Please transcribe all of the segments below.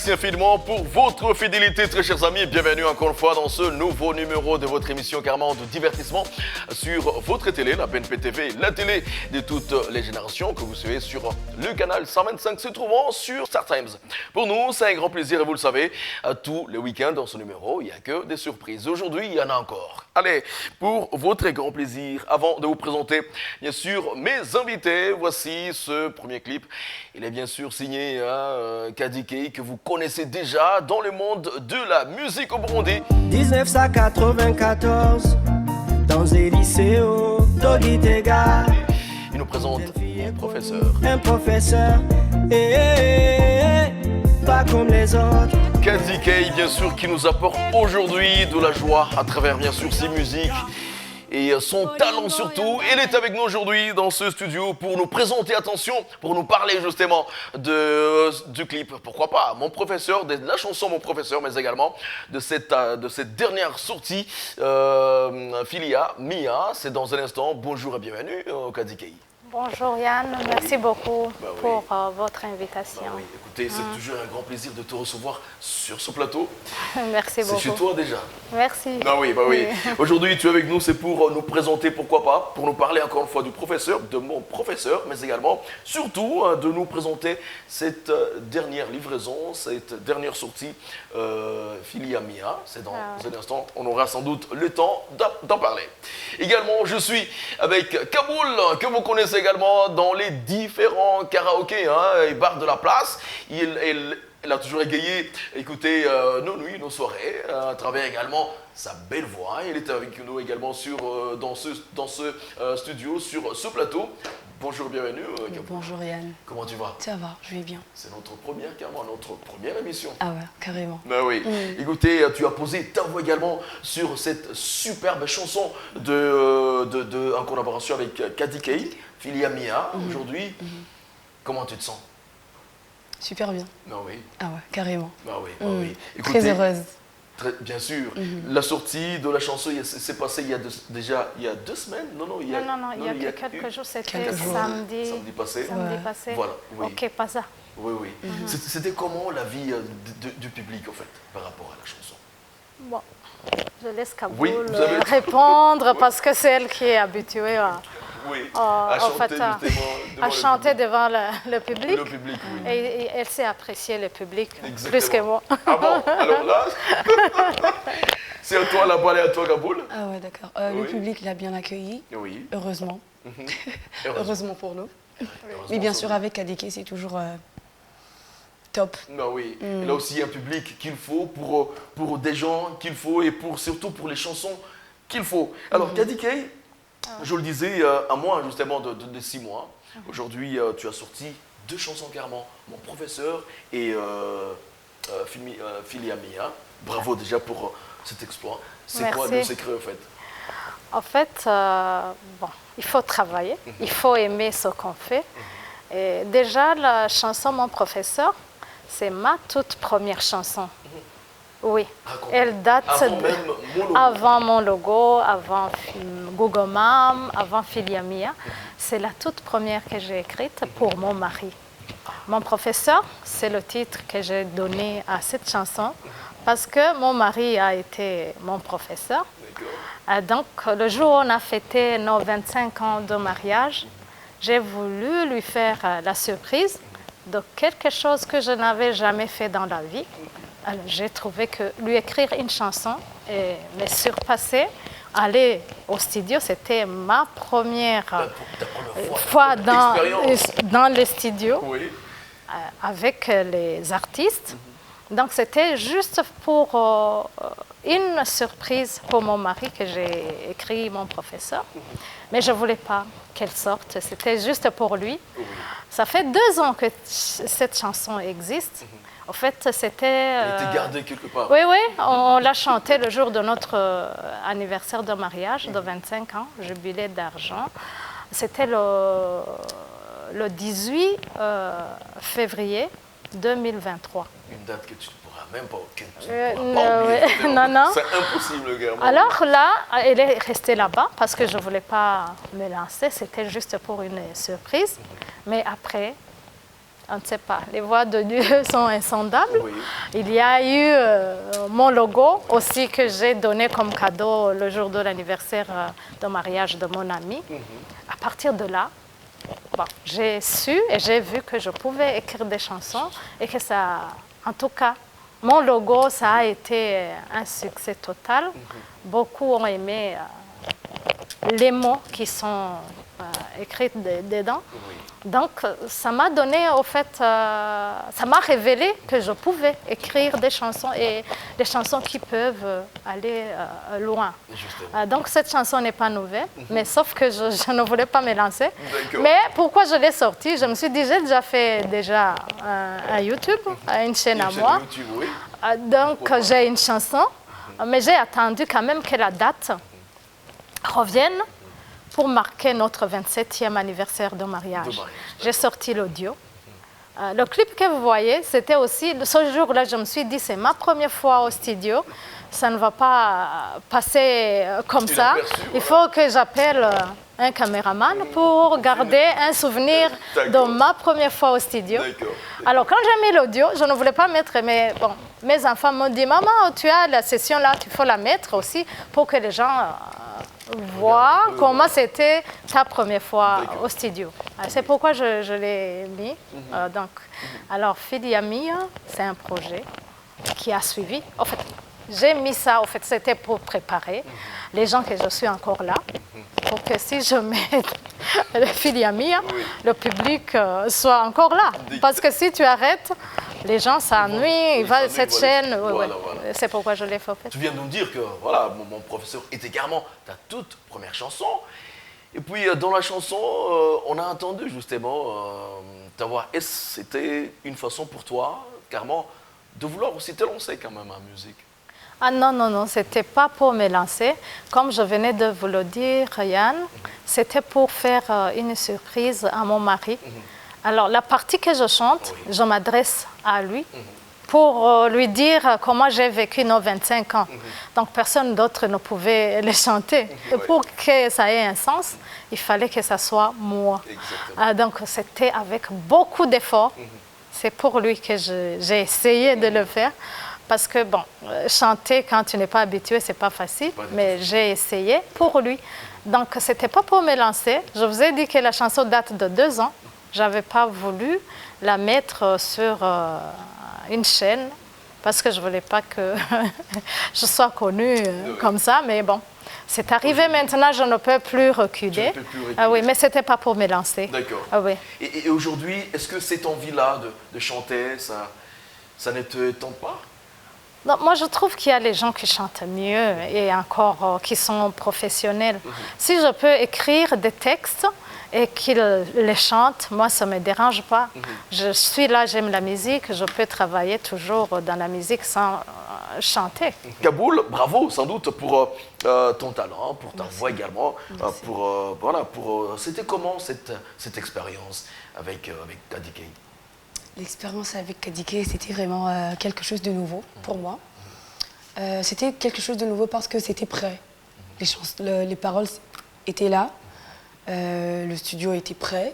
Merci infiniment pour votre fidélité, très chers amis. Bienvenue encore une fois dans ce nouveau numéro de votre émission carrément de divertissement sur votre télé, la BNP TV, la télé de toutes les générations que vous suivez sur le canal 125 se trouvant sur Star Times. Pour nous, c'est un grand plaisir et vous le savez, tous les week-ends dans ce numéro, il n'y a que des surprises. Aujourd'hui, il y en a encore. Allez, pour votre grand plaisir, avant de vous présenter bien sûr mes invités, voici ce premier clip. Il est bien sûr signé Kadikei, que vous connaissez déjà dans le monde de la musique au Burundi. 1994, dans un lycée d'Ogitega. Il nous présente un professeur. Un professeur, pas comme les autres. Kadikei, bien sûr, qui nous apporte aujourd'hui de la joie à travers bien sûr ses musiques et son talent surtout. Il est avec nous aujourd'hui dans ce studio pour nous présenter, attention, pour nous parler justement du clip, pourquoi pas, Mon Professeur, de la chanson Mon Professeur, mais également de cette dernière sortie, Filia Mia. C'est dans un instant. Bonjour et bienvenue au Kadikei. Bonjour Yann, merci beaucoup oui. pour votre invitation. Oui. Écoutez, c'est toujours un grand plaisir de te recevoir sur ce plateau. Merci beaucoup. C'est chez toi déjà. Merci. Oui. Aujourd'hui, tu es avec nous, c'est pour nous présenter, pourquoi pas, pour nous parler encore une fois du professeur, de mon professeur, mais également, surtout, de nous présenter cette dernière livraison, cette dernière sortie, Filia Mia. C'est dans un instant, on aura sans doute le temps d'en parler. Également, je suis avec Kaboul, que vous connaissez également dans les différents karaokés et bars de la place. Elle a toujours égayé, écoutez, nos nuits, nos soirées, à travers également sa belle voix. Elle était avec nous également dans ce studio, sur ce plateau. Bonjour, bienvenue. Bonjour Yann. Comment tu vas? Ça va, je vais bien. C'est notre première émission. Ah ouais, carrément. Oui. Écoutez, tu as posé ta voix également sur cette superbe chanson en collaboration avec Kadikei, Filia Mia, aujourd'hui. Comment tu te sens? Super bien. Oui. Ah ouais, carrément. Oui. Écoutez, très heureuse. Bien sûr. La sortie de la chanson s'est passée déjà il y a 2 semaines. Non, il y a quelques jours, c'était samedi. Samedi passé. Voilà. Oui. Ok, pas ça. Oui. C'était comment la vie du public, en fait, par rapport à la chanson? Bon, je laisse Kaboul répondre parce que c'est elle qui est habituée à chanter devant le public. Et elle sait apprécier le public plus que moi. Ah bon? Alors là, c'est à toi la balle et à toi, Kaboul. Ah ouais, d'accord. Le public l'a bien accueilli. Oui. Heureusement. Heureusement pour nous. Mais bien sûr, avec Kadikei, c'est toujours top. Oui. Il a aussi un public qu'il faut pour des gens qu'il faut et surtout pour les chansons qu'il faut. Alors, Kadikei, je le disais, à moins justement de 6 mois, aujourd'hui, tu as sorti 2 chansons carrément, Mon Professeur et Filia Mia. Bravo déjà pour cet exploit. C'est quoi le secret, en fait? En fait, il faut travailler, il faut aimer ce qu'on fait. Et déjà, la chanson Mon Professeur, c'est ma toute première chanson. Oui, elle date avant mon logo, avant Google Mam, avant Filia Mia. C'est la toute première que j'ai écrite pour mon mari. Mon professeur, c'est le titre que j'ai donné à cette chanson parce que mon mari a été mon professeur. Donc, le jour où on a fêté nos 25 ans de mariage, j'ai voulu lui faire la surprise de quelque chose que je n'avais jamais fait dans la vie. Alors, j'ai trouvé que lui écrire une chanson et me surpasser, aller au studio, c'était ma première fois dans le studio avec les artistes. Donc, c'était juste pour une surprise pour mon mari que j'ai écrit Mon Professeur. Mais je ne voulais pas qu'elle sorte, c'était juste pour lui. Ça fait 2 ans que cette chanson existe. En fait, c'était... Elle était gardée quelque part. Oui, on l'a chantée le jour de notre anniversaire de mariage de 25 ans, jubilé d'argent. C'était le 18 février 2023. Une date que tu ne pourras même pas oublier. Non. C'est impossible, gars. Alors là, elle est restée là-bas parce que je ne voulais pas me lancer. C'était juste pour une surprise. Mais après, On ne sait pas. Les voix de Dieu sont insondables. Oui. Il y a eu mon logo aussi que j'ai donné comme cadeau le jour de l'anniversaire de mariage de mon ami. À partir de là, bon, j'ai su et j'ai vu que je pouvais écrire des chansons et que ça, en tout cas, mon logo, ça a été un succès total. Beaucoup ont aimé les mots qui sont écrits dedans. Donc, ça m'a donné, au fait, ça m'a révélé que je pouvais écrire des chansons et des chansons qui peuvent aller loin. Donc, cette chanson n'est pas nouvelle, mais sauf que je ne voulais pas me lancer. Mais pourquoi je l'ai sortie? Je me suis dit, j'ai déjà fait un YouTube, une chaîne à moi. YouTube, oui. Donc, j'ai une chanson, mais j'ai attendu quand même que la date revienne pour marquer notre 27e anniversaire de mariage. J'ai sorti l'audio. Le clip que vous voyez, c'était aussi, ce jour-là, je me suis dit, c'est ma première fois au studio. Ça ne va pas passer comme ça. Il faut que j'appelle un caméraman pour garder un souvenir de ma première fois au studio. Alors, quand j'ai mis l'audio, je ne voulais pas mettre, mais bon, mes enfants m'ont dit, maman, tu as la session là, il faut la mettre aussi pour que les gens voir comment c'était ta première fois au studio. C'est pourquoi je l'ai mis. Alors, Filia Mia, c'est un projet qui a suivi. En fait, j'ai mis ça, en fait, c'était pour préparer les gens que je suis encore là, pour que si je mets Filia Mia, le public soit encore là. Parce que si tu arrêtes, les gens s'ennuient, cette chaîne, voilà. C'est pourquoi je l'ai fait. Tu viens de nous dire que voilà, mon professeur est également ta toute première chanson. Et puis dans la chanson, on a entendu justement ta voix. Est-ce que c'était une façon pour toi, carrément, de vouloir aussi te lancer quand même en musique? Ah non, non, non, c'était pas pour me lancer. Comme je venais de vous le dire, Yann, c'était pour faire une surprise à mon mari. Alors, la partie que je chante, je m'adresse à lui pour lui dire comment j'ai vécu nos 25 ans. Donc, personne d'autre ne pouvait le chanter. Et pour que ça ait un sens, il fallait que ça soit moi. Donc, c'était avec beaucoup d'efforts. C'est pour lui que j'ai essayé de le faire. Parce que, bon, chanter quand tu n'es pas habitué, c'est pas facile. Mais j'ai essayé pour lui. Donc, c'était pas pour me lancer. Je vous ai dit que la chanson date de 2 ans. Je n'avais pas voulu la mettre sur une chaîne parce que je ne voulais pas que je sois connue comme ça. Mais bon, c'est arrivé maintenant, je ne peux plus reculer. Ah oui, mais ce n'était pas pour me lancer. D'accord. Ah oui. Et aujourd'hui, est-ce que cette envie-là de chanter, ça ne te tente pas? Non, moi, je trouve qu'il y a les gens qui chantent mieux et encore qui sont professionnels. Si je peux écrire des textes et qu'ils les chantent, moi, ça ne me dérange pas. Je suis là, j'aime la musique, je peux travailler toujours dans la musique sans chanter. Kaboul, bravo sans doute pour ton talent, pour ta voix également. C'était comment cette expérience avec Kadike? L'expérience avec Kadike, c'était vraiment quelque chose de nouveau pour moi. C'était quelque chose de nouveau parce que c'était prêt. Les paroles étaient là. Le studio était prêt,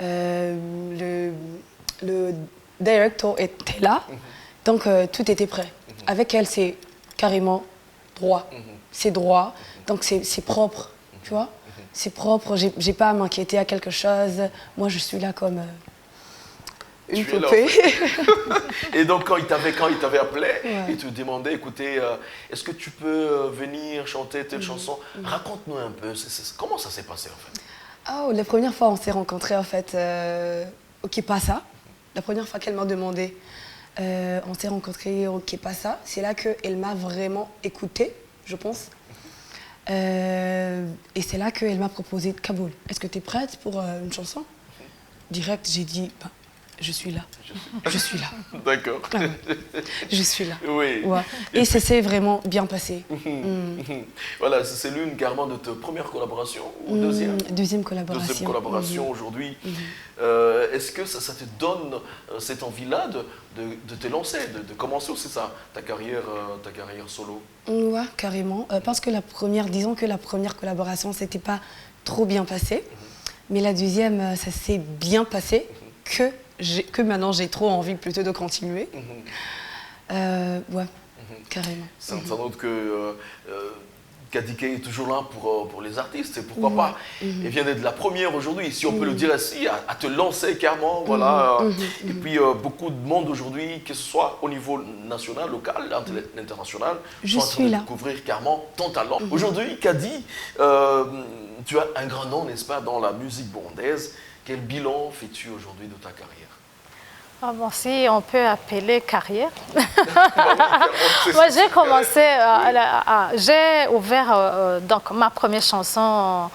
le directeur était là, donc tout était prêt. Avec elle, c'est carrément droit, c'est droit, donc c'est propre, tu vois, c'est propre, j'ai pas à m'inquiéter à quelque chose, moi je suis là comme une poupée. Et donc quand il t'avait appelé, il te demandait, écoutez, est-ce que tu peux venir chanter telle chanson? Raconte-nous un peu, comment ça s'est passé en fait? Oh, la première fois on s'est rencontrés en fait, au Kipasa, la première fois qu'elle m'a demandé, on s'est rencontrés au Kipasa, c'est là qu'elle m'a vraiment écoutée, je pense. Et c'est là qu'elle m'a proposé Kaboul. Est-ce que tu es prête pour une chanson? Direct, j'ai dit, bah, je suis là. Je suis là. D'accord. Je suis là. Oui. Ouais. Et ça s'est vraiment bien passé. Voilà, c'est l'une carrément de tes premières collaborations ou deuxième? Deuxième collaboration. Deuxième collaboration aujourd'hui. Est-ce que ça te donne cette envie-là de te lancer, de commencer aussi ta carrière solo? Ouais, carrément. Parce que disons que la première collaboration, c'était pas trop bien passé. Mais la deuxième, ça s'est bien passé que que maintenant j'ai trop envie plutôt de continuer. Ouais, carrément. Sans doute que Kadike est toujours là pour les artistes, et pourquoi pas. Elle vient d'être la première aujourd'hui, si on peut le dire ainsi, à te lancer carrément, voilà. Et puis beaucoup de monde aujourd'hui, que ce soit au niveau national, local, international, sont en train de découvrir carrément ton talent. Aujourd'hui, Kadi, tu as un grand nom, n'est-ce pas, dans la musique burundaise. Quel bilan fais-tu aujourd'hui de ta carrière? Ah bon, si on peut appeler carrière. Moi, j'ai commencé, j'ai ouvert, donc ma première chanson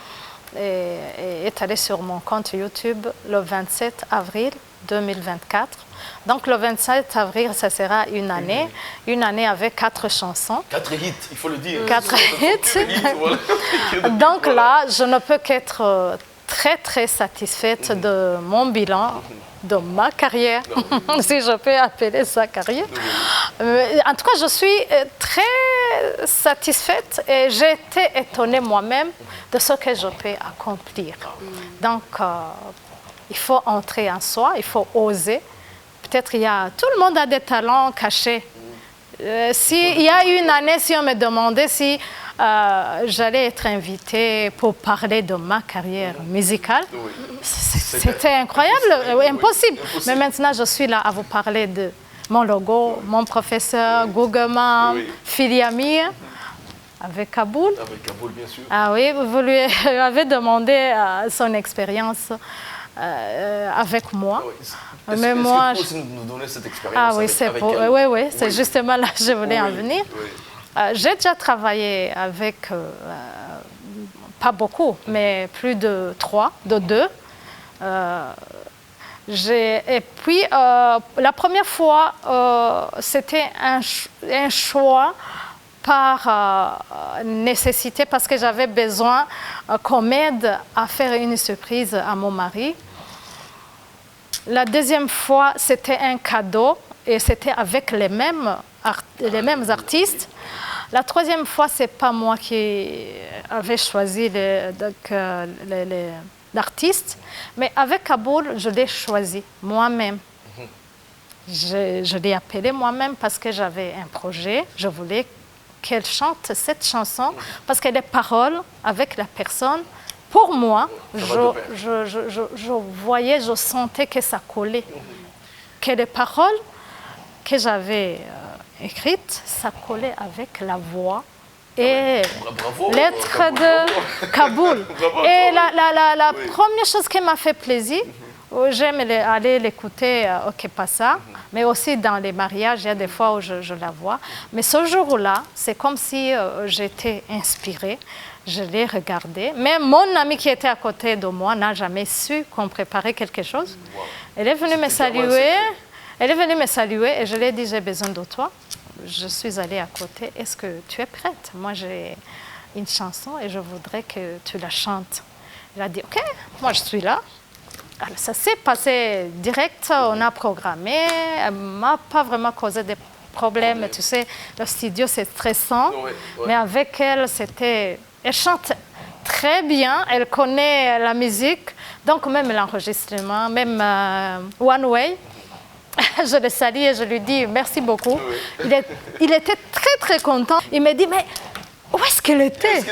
est allée sur mon compte YouTube le 27 avril 2024. Donc le 27 avril, ça sera une année avec 4 chansons. 4 hits, il faut le dire. 4 hits. Donc là, je ne peux qu'être très très satisfaite de mon bilan, de ma carrière, si je peux appeler ça carrière. En tout cas, je suis très satisfaite et j'ai été étonnée moi-même de ce que je peux accomplir. Donc, il faut entrer en soi, il faut oser. Peut-être tout le monde a des talents cachés. S'il y a une année, si on me demandait si j'allais être invitée pour parler de ma carrière musicale, c'était incroyable, impossible. Mais maintenant, je suis là à vous parler de mon logo, mon professeur, Gougama, Filiami, avec Kaboul. Avec Kaboul, bien sûr. Ah oui, vous lui avez demandé son expérience avec moi. Oui. Mais est-ce moi, que tu peux aussi nous donner cette expérience oui, c'est justement là que je voulais en venir. Oui. J'ai déjà travaillé avec, pas beaucoup, mais plus de 2. Et puis, la première fois, c'était un choix par nécessité, parce que j'avais besoin qu'on m'aide à faire une surprise à mon mari. La deuxième fois, c'était un cadeau, et c'était avec les mêmes artistes. La troisième fois, ce n'est pas moi qui avais choisi l'artiste, mais avec Kaboul, je l'ai choisi moi-même. Je l'ai appelé moi-même parce que j'avais un projet. Je voulais qu'elle chante cette chanson parce que les paroles avec la personne, pour moi, je voyais, je sentais que ça collait. Que les paroles que j'avais écrites, ça collait avec la voix et l'être de Kaboul. Et la première chose qui m'a fait plaisir, j'aime aller l'écouter au Kepasa, mais aussi dans les mariages, il y a des fois où je la vois. Mais ce jour-là, c'est comme si j'étais inspirée. Je l'ai regardée. Mais mon amie qui était à côté de moi n'a jamais su qu'on préparait quelque chose. Elle est venue me saluer. Elle est venue me saluer et je lui ai dit, j'ai besoin de toi. Je suis allée à côté. Est-ce que tu es prête? Moi, j'ai une chanson et je voudrais que tu la chantes. Elle a dit, OK, moi, je suis là. Alors, ça s'est passé direct. On a programmé. Elle ne m'a pas vraiment causé des problèmes. Tu sais, le studio, c'est stressant. Mais avec elle, c'était... Elle chante très bien. Elle connaît la musique. Donc, même l'enregistrement, même One Way. Je le salue et je lui dis merci beaucoup. Il était très très content. Il me dit mais où est-ce qu'elle était?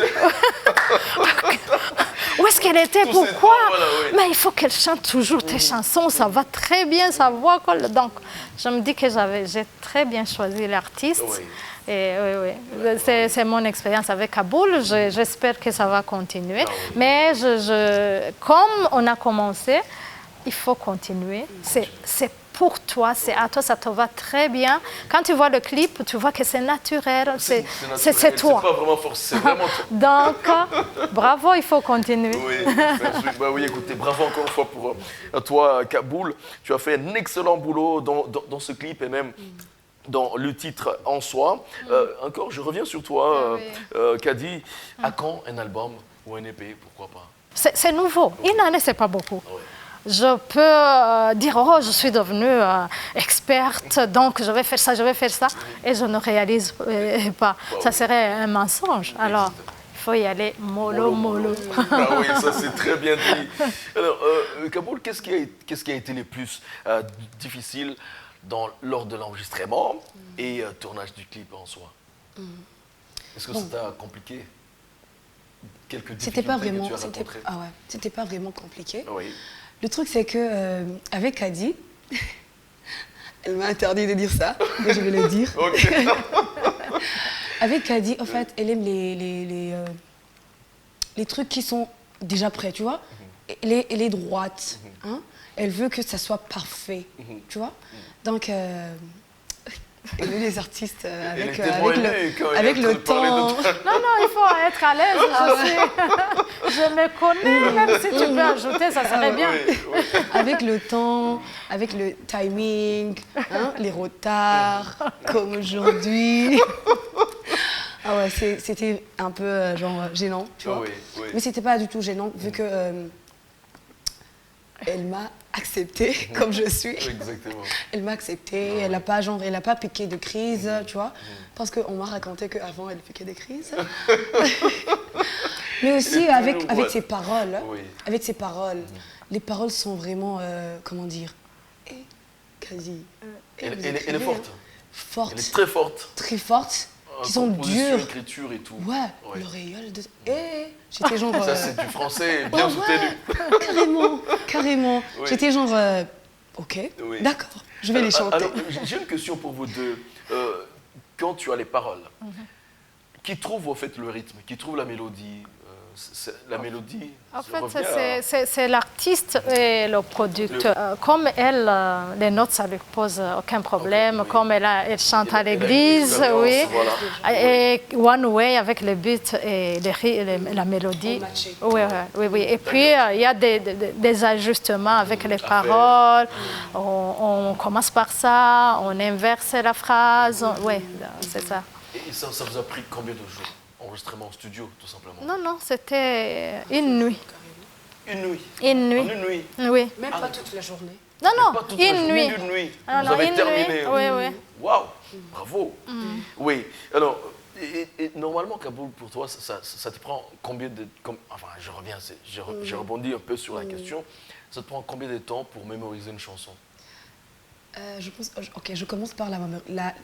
Où est-ce qu'elle était? Pourquoi? Mais il faut qu'elle chante toujours tes chansons, ça va très bien, sa voix colle. Donc je me dis que j'ai très bien choisi l'artiste. Et c'est mon expérience avec Kaboul. J'espère que ça va continuer. Mais comme on a commencé, il faut continuer. C'est pour toi, c'est à toi, ça te va très bien. Quand tu vois le clip, tu vois que c'est naturel, c'est toi. C'est pas vraiment forcé, c'est vraiment toi. Donc, bravo, il faut continuer. Oui, écoutez, bravo encore une fois pour toi, Kaboul. Tu as fait un excellent boulot dans ce clip et même dans le titre en soi. Encore, je reviens sur toi, Kadi. À quand un album ou un EP, pourquoi pas? C'est nouveau. Une année, c'est pas beaucoup. Je peux dire, oh, je suis devenue experte, donc je vais faire ça, et je ne réalise pas. Ça serait un mensonge. Alors, il faut y aller mollo, mollo. Ah oui, ça c'est très bien dit. Alors, Kaboul, qu'est-ce qui a été le plus difficile lors de l'enregistrement et tournage du clip en soi? Est-ce que ça t'a compliqué? Quelques difficultés que tu as rencontrées? C'était pas vraiment compliqué. Oui. Le truc, c'est que avec Kadi, elle m'a interdit de dire ça, mais je vais le dire. Ok. Avec Kadi, en fait, elle aime les trucs qui sont déjà prêts, tu vois. Elle est droite, hein. Elle veut que ça soit parfait, tu vois. Donc, elle veut les artistes avec le temps. Non, il faut être à l'aise. Je me connais, même si tu peux ajouter, ça serait bien. Oui. Avec le temps, avec le timing, hein, les retards, comme aujourd'hui. Ah ouais, c'était un peu gênant, tu vois. Oui. Mais c'était pas du tout gênant, vu que elle m'a acceptée comme je suis. Exactement. Elle m'a acceptée, elle n'a pas piqué de crise, tu vois. Parce qu'on m'a raconté qu'avant, elle piquait des crises. Mais aussi avec ses paroles. Oui. Avec ses paroles. Les paroles sont vraiment, comment dire, quasi. Elle est forte. Forte. Elle est très forte. Très forte. Qui sont dures. Écriture et tout. Ouais. L'auréole de... j'étais genre... Ça, c'est du français bien soutenu. Carrément. Oui. J'étais genre... ok, d'accord, je vais les chanter. Alors, j'ai une question pour vous deux. Quand tu as les paroles, qui trouve en fait le rythme, qui trouve la mélodie la mélodie En fait, c'est l'artiste et le producteur. Comme elle, les notes, ça ne lui pose aucun problème. Comme elle chante à l'église, oui. Voilà. Et One Way avec le beat et la mélodie. Oui. Et puis, il y a des ajustements avec les paroles. On commence par ça, on inverse la phrase. Oui, c'est ça. Et ça vous a pris combien de jours? Enregistrement en studio, tout simplement? Non, c'était une nuit. Une nuit? Une nuit. En une nuit? Oui. Même pas toute la journée? Non, une nuit. Une nuit. Vous avez terminé? Oui. Waouh, bravo. Oui, alors, et normalement, Kaboul, pour toi, ça te prend combien de... Enfin, je rebondis un peu sur la question. Ça te prend combien de temps pour mémoriser une chanson? Je commence par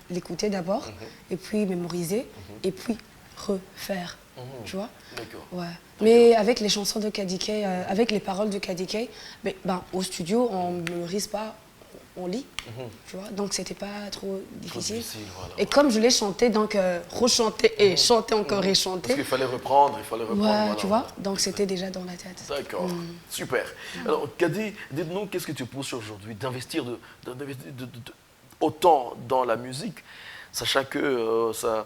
l'écouter d'abord, et puis mémoriser, et puis refaire, tu vois. D'accord. Ouais. Mais avec les chansons de Kadikei, avec les paroles de Kadikei, au studio, on ne mémorise pas, on lit, tu vois. Donc, c'était pas trop difficile. Voilà, et comme je l'ai chanté, donc rechanter et chanter encore et chanter. Parce qu'il fallait reprendre, Ouais, voilà. tu vois. Donc, c'était déjà dans la tête. D'accord, super. Alors, Kadi, dites-nous, qu'est-ce que tu penses aujourd'hui d'investir autant dans la musique, sachant que ça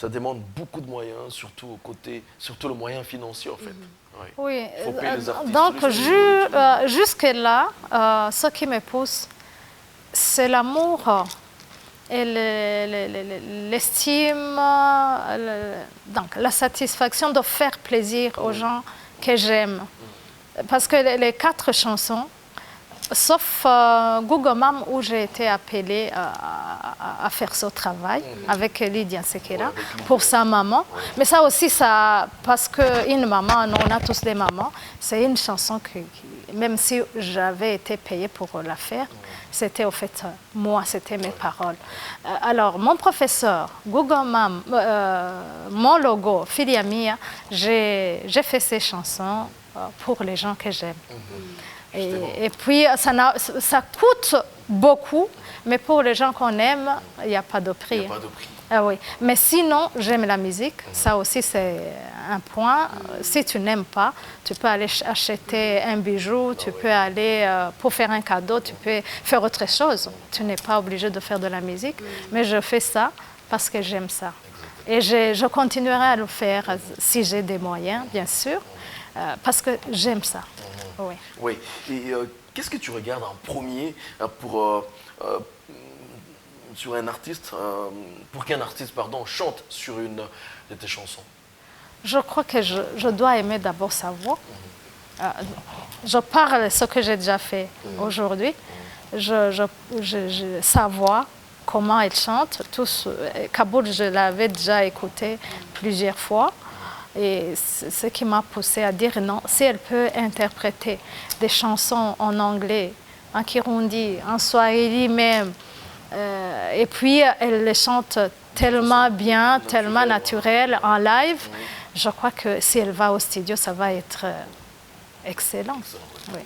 demande beaucoup de moyens, surtout le moyen financier, en fait. Oui, faut payer les artistes, donc jusque-là, ce qui me pousse, c'est l'amour et l'estime, donc la satisfaction de faire plaisir aux gens que j'aime. Parce que les 4 chansons, sauf Google Mam, où j'ai été appelée à faire ce travail avec Lydia Sekera pour sa maman. Mais ça aussi, parce qu'une maman, on a tous des mamans, c'est une chanson que, même si j'avais été payée pour la faire, c'était au fait moi, c'était mes paroles. Alors, mon professeur, Google Mam, mon logo, Filia Mia, j'ai fait ces chansons pour les gens que j'aime. Et puis, ça coûte beaucoup, mais pour les gens qu'on aime, il n'y a pas de prix. Il n'y a pas de prix. Ah oui. Mais sinon, j'aime la musique. Ça aussi, c'est un point. Si tu n'aimes pas, tu peux aller acheter un bijou, tu peux aller pour faire un cadeau, tu peux faire autre chose. Tu n'es pas obligé de faire de la musique. Mais je fais ça parce que j'aime ça. Et je continuerai à le faire si j'ai des moyens, bien sûr, parce que j'aime ça. Oui. Et qu'est-ce que tu regardes en premier sur un artiste, pour qu'un artiste chante sur une de tes chansons? Je crois que je dois aimer d'abord sa voix. Je parle de ce que j'ai déjà fait aujourd'hui. Sa voix, comment elle chante. Kaboul, je l'avais déjà écouté plusieurs fois. Et ce qui m'a poussée à dire non, si elle peut interpréter des chansons en anglais, en kirundi, en swahili même, et puis elle les chante tellement bien, tellement naturel en live, je crois que si elle va au studio, ça va être excellent. Oui.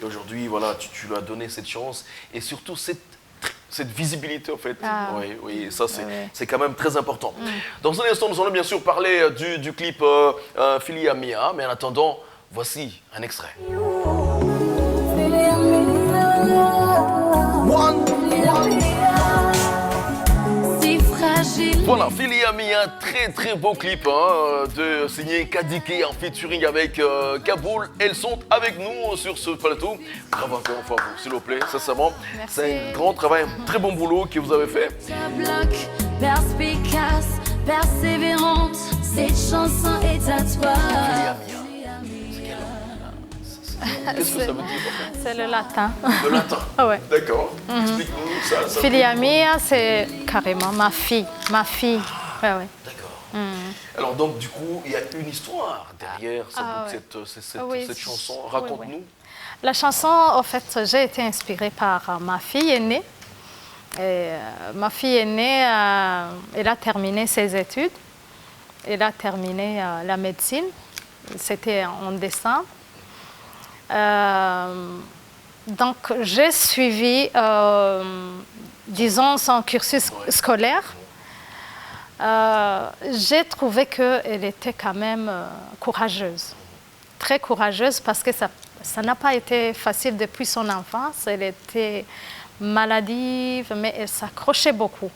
Et aujourd'hui, voilà, tu lui as donné cette chance et surtout cette visibilité, en fait. Oui, ça, c'est quand même très important. Dans un instant, nous allons bien sûr parler du clip Filia Mia, mais en attendant, voici un extrait. Voilà, Filia Mia, très très beau clip de signé Kadike en featuring avec Kaboul. Elles sont avec nous sur ce plateau. Bravo encore une fois, vous, s'il vous plaît, sincèrement. C'est un grand travail, un très bon boulot que vous avez fait. Perspicace, persévérante, cette chanson est à toi. Filia Mia. Qu'est-ce que ça veut dire en fait? C'est le latin. Le latin. Ouais. D'accord. Explique-nous ça. Filia mia, c'est carrément ma fille. Ma fille. Ouais. D'accord. Alors donc du coup, il y a une histoire derrière cette chanson. Raconte-nous. Oui. La chanson, en fait, j'ai été inspirée par ma fille aînée. Et, ma fille aînée, elle a terminé ses études. Elle a terminé la médecine. C'était en décembre. Donc, j'ai suivi, disons, son cursus scolaire. J'ai trouvé qu'elle était quand même courageuse, très courageuse, parce que ça n'a pas été facile depuis son enfance. Elle était maladive, mais elle s'accrochait beaucoup.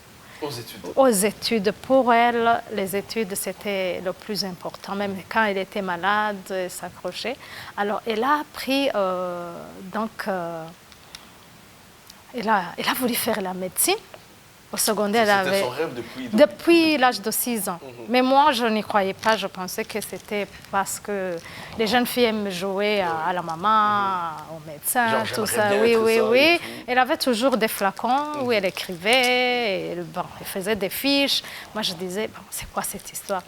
Aux études. Pour elle, les études, c'était le plus important. Même quand elle était malade, elle s'accrochait. Alors, elle a appris, elle a voulu faire la médecine. Au secondaire, C'était son rêve depuis l'âge de 6 ans. Mais moi, je n'y croyais pas. Je pensais que c'était parce que les jeunes filles aiment jouer à la maman, au médecin, genre, tout ça. Oui. Elle avait toujours des flacons où elle écrivait, elle faisait des fiches. Moi, je disais, c'est quoi cette histoire?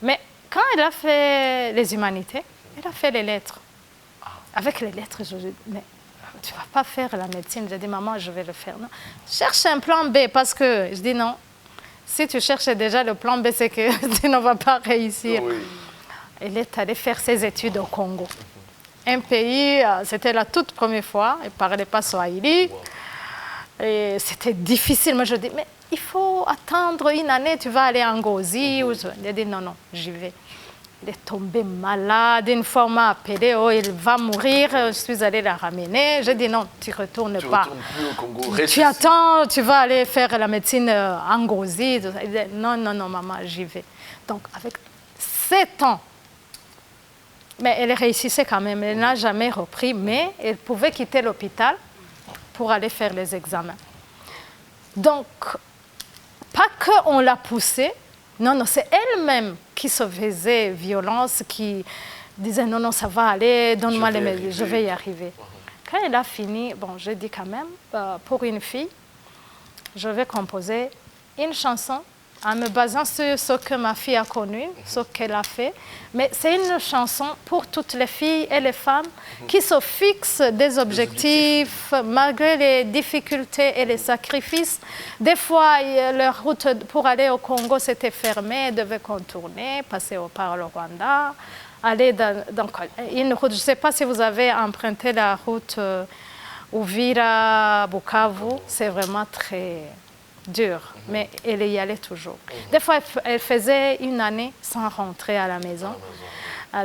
Mais quand elle a fait les humanités, elle a fait les lettres. Avec les lettres, je dis, mais tu ne vas pas faire la médecine. J'ai dit, maman, je vais le faire. Non. Cherche un plan B, parce que je dis non. Si tu cherches déjà le plan B, c'est que tu ne vas pas réussir. Oui. Elle est allée faire ses études au Congo. Un pays, c'était la toute première fois, elle ne parlait pas swahili. Et c'était difficile. Moi, je dis, mais il faut attendre une année, tu vas aller en Ngozi. Elle a dit, non, j'y vais. Elle est tombée malade. Une fois, on m'a appelé, il va mourir. Je suis allée la ramener. J'ai dit, non, tu ne retournes pas. Tu ne retournes plus au Congo. Tu attends, tu vas aller faire la médecine en Ngozi. Elle dit, non, maman, j'y vais. Donc, avec 7 ans, mais elle réussissait quand même. Elle n'a jamais repris, mais elle pouvait quitter l'hôpital pour aller faire les examens. Donc, pas qu'on l'a poussée. Non, c'est elle-même qui se faisait violence, qui disait non, ça va aller, donne-moi les médicaments, je vais y arriver. Quand elle a fini, j'ai dit quand même, pour une fille, je vais composer une chanson en me basant sur ce que ma fille a connu, ce qu'elle a fait. Mais c'est une chanson pour toutes les filles et les femmes qui se fixent des objectifs malgré les difficultés et les sacrifices. Des fois, leur route pour aller au Congo s'était fermée, elles devaient contourner, passer par le Rwanda, aller dans une route. Je ne sais pas si vous avez emprunté la route Uvira-Bukavu, c'est vraiment très dur, mais elle y allait toujours. Des fois, elle faisait une année sans rentrer à la maison.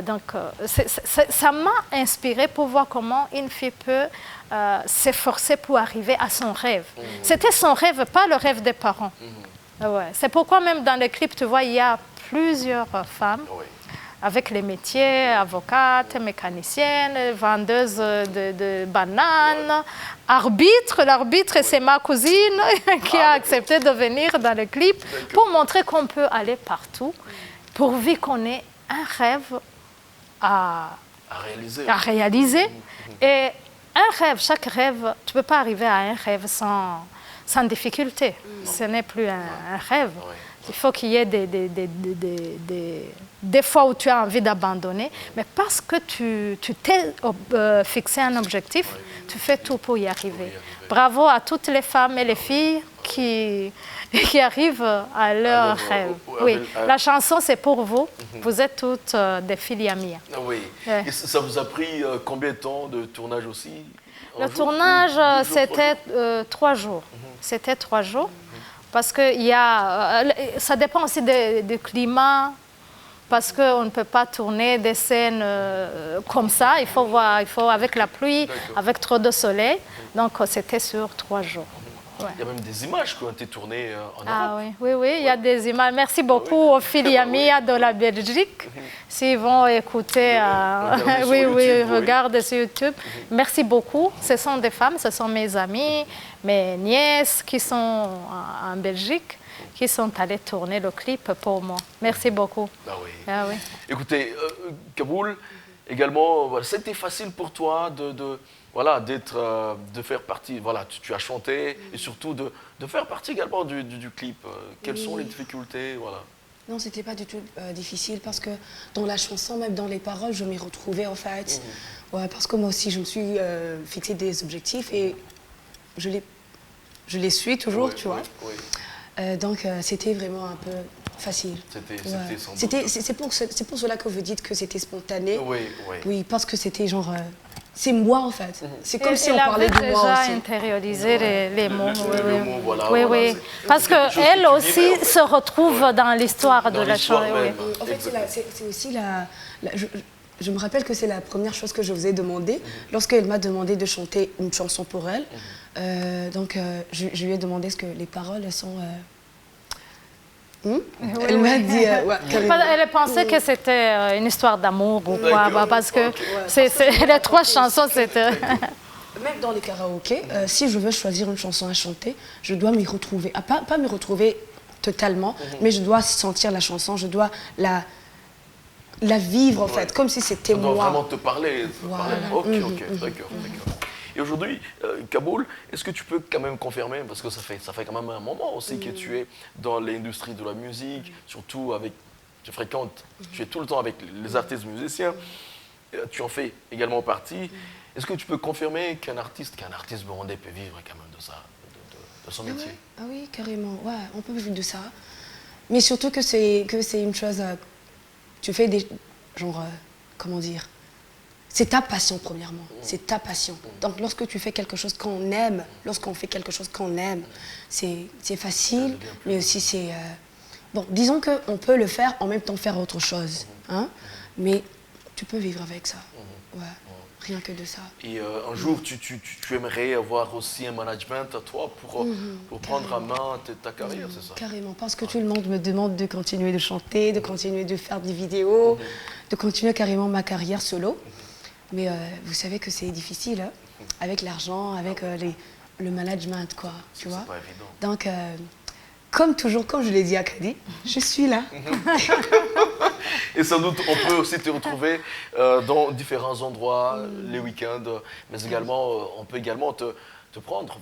Donc, ça m'a inspirée pour voir comment une fille peut s'efforcer pour arriver à son rêve. C'était son rêve, pas le rêve des parents. Ouais. C'est pourquoi même dans les clips, tu vois, il y a plusieurs femmes avec les métiers, avocates, mécaniciennes, vendeuses de bananes, l'arbitre, c'est ma cousine qui a accepté de venir dans le clip pour montrer qu'on peut aller partout, pourvu qu'on ait un rêve à réaliser. Et chaque rêve, tu ne peux pas arriver à un rêve sans difficulté. Ce n'est plus un rêve. Il faut qu'il y ait des fois où tu as envie d'abandonner, mais parce que tu t'es fixé un objectif, tu fais tout pour y arriver. Bravo à toutes les femmes et les filles qui arrivent à leur rêve. Oui, la chanson, c'est pour vous. Vous êtes toutes des filles amies. Oui. Ouais. Et ça vous a pris combien de temps de tournage aussi? Le tournage, c'était 3 jours. C'était 3 jours. Parce que ça dépend aussi du climat. Parce qu'on ne peut pas tourner des scènes comme ça. Il faut avec la pluie, avec trop de soleil. Donc, c'était sur 3 jours. Ouais. Il y a même des images qui ont été tournées en Europe. Ah oui, il y a des images. Merci beaucoup aux filles amies de la Belgique. S'ils vont écouter, regardez sur YouTube. Merci beaucoup. Ce sont des femmes, ce sont mes amies, mes nièces qui sont en Belgique, qui sont allées tourner le clip pour moi. Merci beaucoup. Ah oui. Ah oui. Écoutez, Kaboul, également, c'était facile pour toi de faire partie, tu as chanté et surtout de faire partie également du clip. Quelles sont les difficultés, Non, c'était pas du tout difficile parce que dans la chanson, même dans les paroles, je m'y retrouvais en fait. Ouais, parce que moi aussi, je me suis fixé des objectifs et je les suis toujours, tu vois. Donc, c'était vraiment un peu facile. C'est pour cela que vous dites que c'était spontané. Oui, parce que c'était genre... c'est moi en fait. C'est comme si on parlait de moi aussi. Elle a déjà intériorisé les mots. Oui. Parce qu'elle aussi se retrouve dans l'histoire de la chanson. En fait, c'est aussi je me rappelle que c'est la première chose que je vous ai demandé lorsqu'elle m'a demandé de chanter une chanson pour elle. Donc, je lui ai demandé est-ce que les paroles sont... Elle m'a dit... elle pensait que c'était une histoire d'amour ou quoi, parce que les 3 chansons, c'était... Même dans les karaokés, si je veux choisir une chanson à chanter, je dois m'y retrouver. Pas m'y retrouver totalement, mais je dois sentir la chanson, je dois la vivre en fait, comme si c'était moi. Ça doit vraiment te parler. Ok, d'accord. Et aujourd'hui, Kaboul, est-ce que tu peux quand même confirmer, parce que ça fait quand même un moment aussi que tu es dans l'industrie de la musique, surtout tu es tout le temps avec les artistes musiciens, tu en fais également partie. Est-ce que tu peux confirmer qu'un artiste burundais peut vivre quand même de ça, de son métier? Ah oui, carrément, ouais, on peut vivre de ça. Mais surtout que c'est une chose, tu fais des, comment dire, c'est ta passion premièrement, c'est ta passion. Donc lorsque tu fais quelque chose qu'on aime, c'est facile, mais aussi c'est... Bon, disons qu'on peut le faire en même temps faire autre chose, hein, mais tu peux vivre avec ça, rien que de ça. Et un jour, tu aimerais avoir aussi un management à toi pour prendre en main ta carrière, c'est ça? Carrément, parce que tout le monde me demande de continuer de chanter, de continuer de faire des vidéos, de continuer carrément ma carrière solo. Mais vous savez que c'est difficile, hein, avec l'argent, avec le management, quoi, tu vois. C'est pas évident. Donc, comme toujours, comme je l'ai dit à Kadi, je suis là. Et sans doute, on peut aussi te retrouver dans différents endroits, les week-ends, mais également, on peut également te prendre,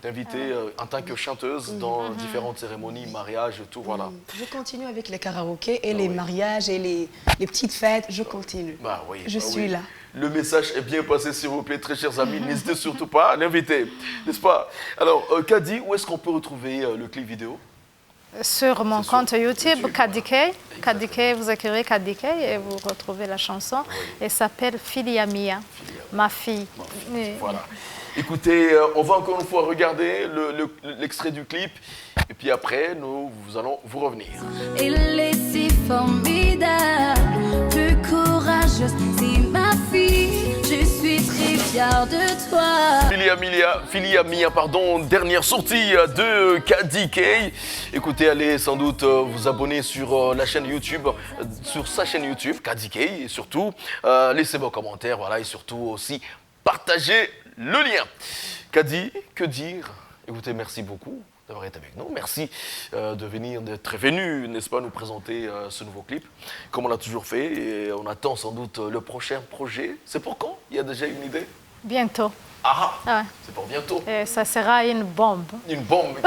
t'inviter en tant que chanteuse dans différentes cérémonies, mariages et tout, Je continue avec les karaokés et les mariages et les petites fêtes, je continue. Je suis là. Le message est bien passé, s'il vous plaît, très chers amis. N'hésitez surtout pas à l'inviter, n'est-ce pas? Alors, Kadi, où est-ce qu'on peut retrouver le clip vidéo? Sur mon compte YouTube, Kadikei. Kadikei, vous écrivez Kadikei et vous retrouvez la chanson. Elle s'appelle Filia Mia, ma fille. Voilà. Écoutez, on va encore une fois regarder l'extrait du clip et puis après, nous allons vous revenir. Il est si formidable, plus courageuse, c'est ma fille, je suis très fière de toi. Filia Mia, dernière sortie de Kadikei. Écoutez, allez sans doute vous abonner sur la chaîne YouTube, sur sa chaîne YouTube, Kadikei, et surtout, laissez vos commentaires, et surtout aussi, partagez le lien. Kadi, que dire? Écoutez, merci beaucoup d'avoir été avec nous. Merci d'être venu, n'est-ce pas, nous présenter ce nouveau clip, comme on l'a toujours fait. Et on attend sans doute le prochain projet. C'est pour quand? Il y a déjà une idée? Bientôt. Ah, c'est pour bientôt. Et ça sera une bombe. Une bombe.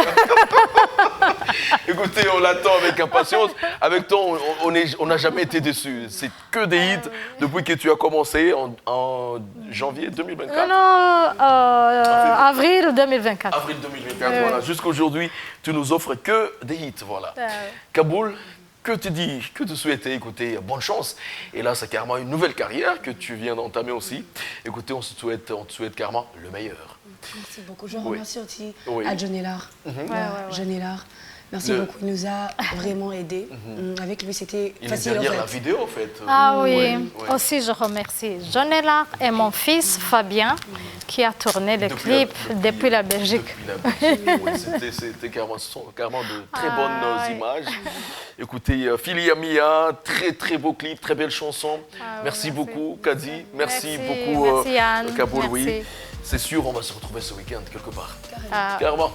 Écoutez, on l'attend avec impatience. Avec toi, on n'a jamais été déçus. C'est que des hits depuis que tu as commencé en janvier 2024. Non, avril 2024. Avril 2024, voilà. Jusqu'aujourd'hui, tu nous offres que des hits, voilà. Kaboul, que te dis, que te souhaiter, écoutez, bonne chance. Et là, c'est carrément une nouvelle carrière que tu viens d'entamer aussi. Écoutez, on te souhaite carrément le meilleur. Merci beaucoup. Je remercie aussi Oui. à John Ellar. John Ellar. Merci beaucoup. Il nous a vraiment aidés. Avec lui, c'était Il est facile en derrière la fait. vidéo, en fait. Ah oui, Ouais. aussi je remercie John Ellar et mon fils Fabien qui a tourné le clip depuis la Belgique. Depuis la Belgique, oui, c'était carrément de très bonnes images. Écoutez, Filia Mia, très très beau clip, très belle chanson. Merci beaucoup, Kadi. Merci beaucoup, merci Anne. Kaboul. Merci. Oui. C'est sûr, on va se retrouver ce week-end quelque part. Ah. Carrément.